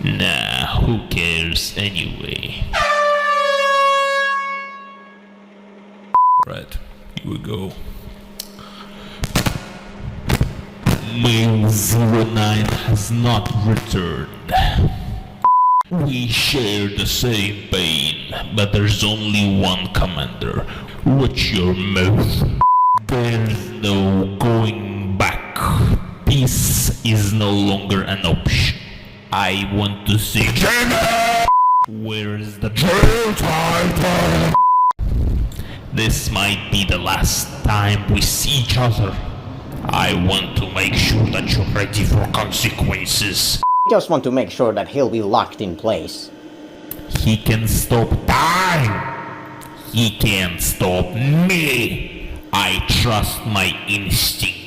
Nah, who cares anyway? Right, here we go. Mail 09 has not returned. We share the same pain, but there's only one commander. Watch your mouth. There's no going back. Peace is no longer an option. I want to see Jenna! Where is the drill title? This might be the last time we see each other. I want to make sure that you're ready for consequences. I just want to make sure that he'll be locked in place. He can stop time. He can't stop me. I trust my instinct.